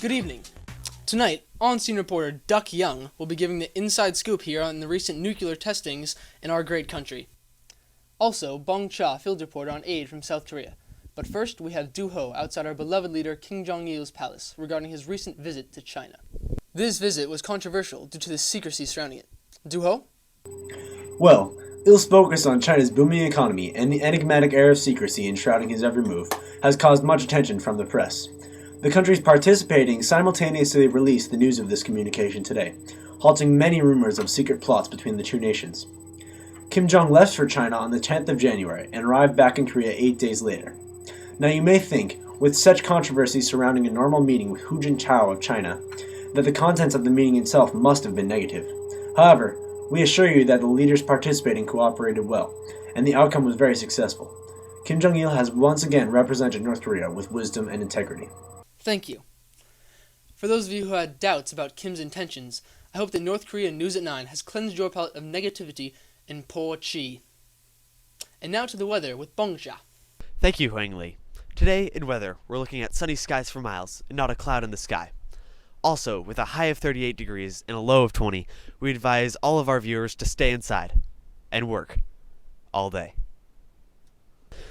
Good evening. Tonight, on-scene reporter Duck Young will be giving the inside scoop here on the recent nuclear testings in our great country. Also, Bong Cha, field reporter on aid from South Korea. But first, we have Du Ho outside our beloved leader Kim Jong-il's palace regarding his recent visit to China. This visit was controversial due to the secrecy surrounding it. Du Ho? Well, Il's focus on China's booming economy and the enigmatic air of secrecy enshrouding his every move has caused much attention from the press. The countries participating simultaneously released the news of this communication today, halting many rumors of secret plots between the two nations. Kim Jong left for China on the 10th of January and arrived back in Korea 8 days later. Now you may think, with such controversy surrounding a normal meeting with Hu Jintao of China, that the contents of the meeting itself must have been negative. However, we assure you that the leaders participating cooperated well, and the outcome was very successful. Kim Jong-il has once again represented North Korea with wisdom and integrity. Thank you. For those of you who had doubts about Kim's intentions, I hope that North Korea News at 9 has cleansed your palate of negativity and po chi. And now to the weather with Bong Cha. Thank you, Huang Li. Today, in weather, we're looking at sunny skies for miles and not a cloud in the sky. Also, with a high of 38 degrees and a low of 20, we advise all of our viewers to stay inside and work all day.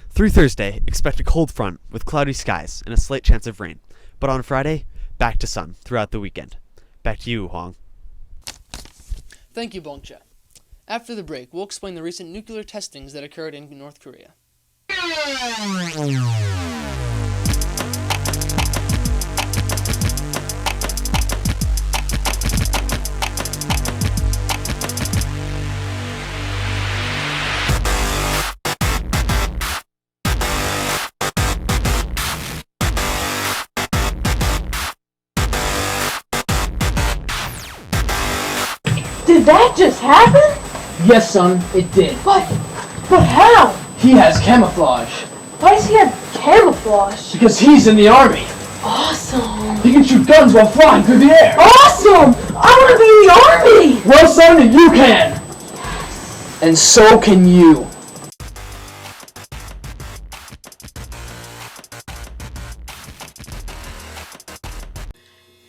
Through Thursday, expect a cold front with cloudy skies and a slight chance of rain. But on Friday, back to sun throughout the weekend. Back to you, Huang. Thank you, Bong Cha. After the break, we'll explain the recent nuclear testings that occurred in North Korea. Did that just happen? Yes, son, it did. But how? He has camouflage. Why does he have camouflage? Because he's in the army. Awesome. He can shoot guns while flying through the air. Awesome! I want to be in the army! Well, son, you can. And so can you.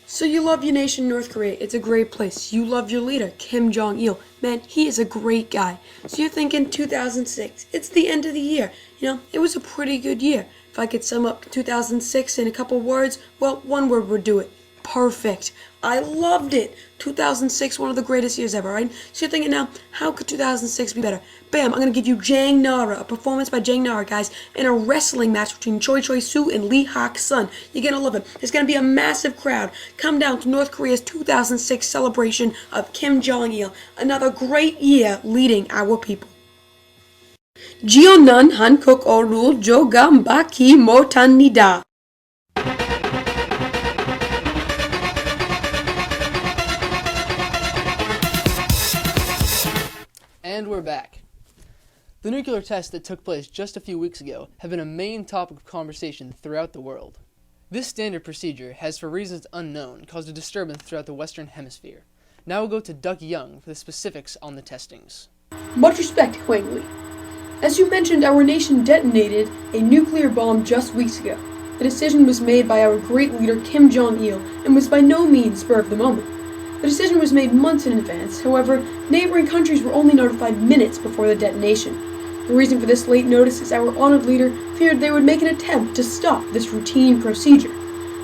So you love your nation, North Korea. It's a great place. You love your leader, Kim Jong-il. Man, he is a great guy. So you're thinking 2006. It's the end of the year. It was a pretty good year. If I could sum up 2006 in a couple words, well, one word would do it. Perfect. I loved it. 2006, one of the greatest years ever, right? So you're thinking now, how could 2006 be better? Bam, I'm going to give you Jang Nara, a performance by Jang Nara, guys, in a wrestling match between Choi Choi-soo and Lee Hak-sun. You're going to love it. There's going to be a massive crowd. Come down to North Korea's 2006 celebration of Kim Jong-il. Another great year leading our people. 지원은 한국어로 조금 밖에 못합니다. And we're back. The nuclear tests that took place just a few weeks ago have been a main topic of conversation throughout the world. This standard procedure has, for reasons unknown, caused a disturbance throughout the Western Hemisphere. Now we'll go to Duck Young for the specifics on the testings. Much respect, Huang Li. As you mentioned, our nation detonated a nuclear bomb just weeks ago. The decision was made by our great leader Kim Jong-il and was by no means spur of the moment. The decision was made months in advance. However, neighboring countries were only notified minutes before the detonation. The reason for this late notice is our honored leader feared they would make an attempt to stop this routine procedure.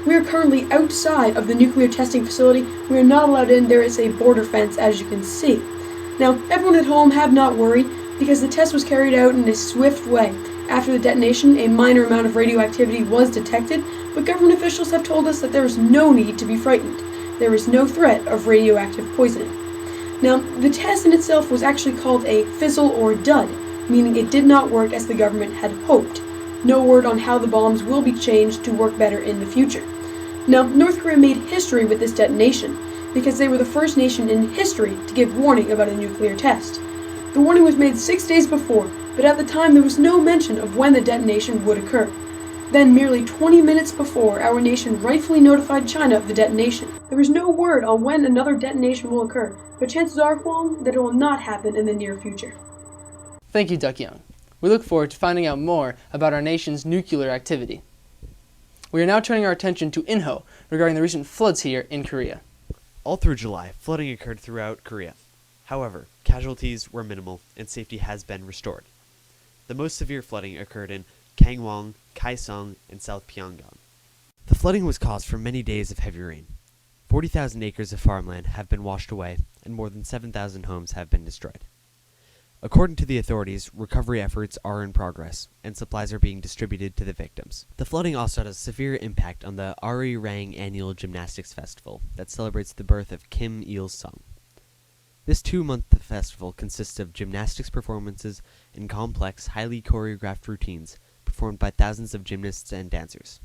We are currently outside of the nuclear testing facility. We are not allowed in. There is a border fence, as you can see. Now, everyone at home have not worried, because the test was carried out in a swift way. After the detonation, a minor amount of radioactivity was detected, but government officials have told us that there is no need to be frightened. There is no threat of radioactive poisoning. Now, the test in itself was actually called a fizzle or dud, meaning it did not work as the government had hoped. No word on how the bombs will be changed to work better in the future. Now, North Korea made history with this detonation, because they were the first nation in history to give warning about a nuclear test. The warning was made 6 days before, but at the time there was no mention of when the detonation would occur. Then, merely 20 minutes before, our nation rightfully notified China of the detonation. There is no word on when another detonation will occur, but chances are, Huang, that it will not happen in the near future. Thank you, Duck Young. We look forward to finding out more about our nation's nuclear activity. We are now turning our attention to Inho regarding the recent floods here in Korea. All through July, flooding occurred throughout Korea. However, casualties were minimal and safety has been restored. The most severe flooding occurred in Gangwon, Kaesong, and South Pyongyang. The flooding was caused from many days of heavy rain. 40,000 acres of farmland have been washed away, and more than 7,000 homes have been destroyed. According to the authorities, recovery efforts are in progress, and supplies are being distributed to the victims. The flooding also had a severe impact on the Arirang Annual Gymnastics Festival that celebrates the birth of Kim Il-sung. This 2-month festival consists of gymnastics performances and complex, highly choreographed routines performed by thousands of gymnasts and dancers.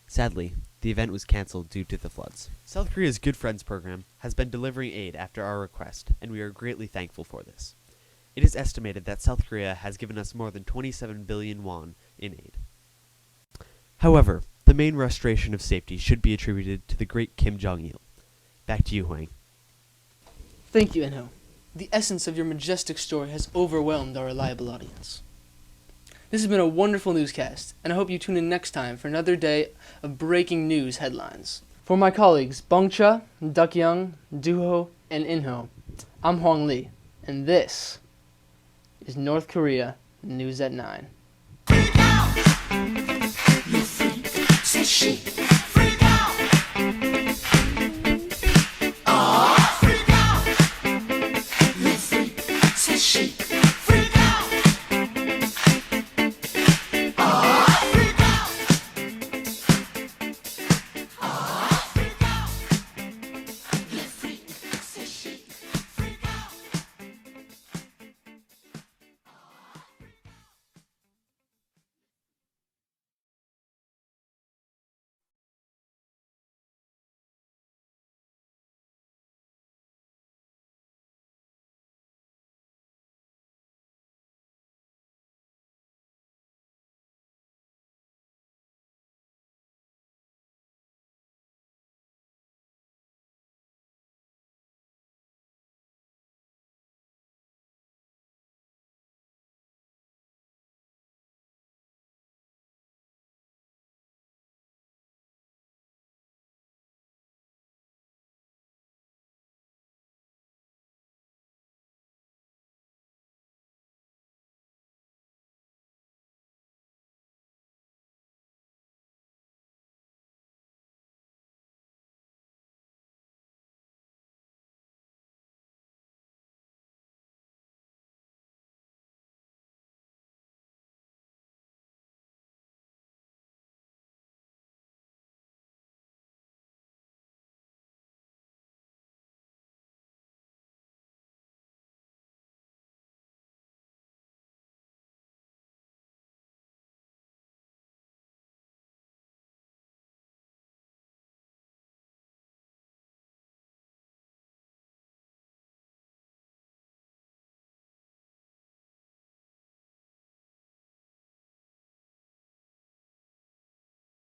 Sadly, the event was cancelled due to the floods. South Korea's Good Friends program has been delivering aid after our request, and we are greatly thankful for this. It is estimated that South Korea has given us more than 27 billion won in aid. However, the main restoration of safety should be attributed to the great Kim Jong-il. Back to you, Hwang. Thank you, Inho. The essence of your majestic story has overwhelmed our reliable audience. This has been a wonderful newscast, and I hope you tune in next time for another day of breaking news headlines. For my colleagues Bongcha, Duckyoung, Duho, and Inho, I'm Hwang Lee, and this is North Korea News at 9.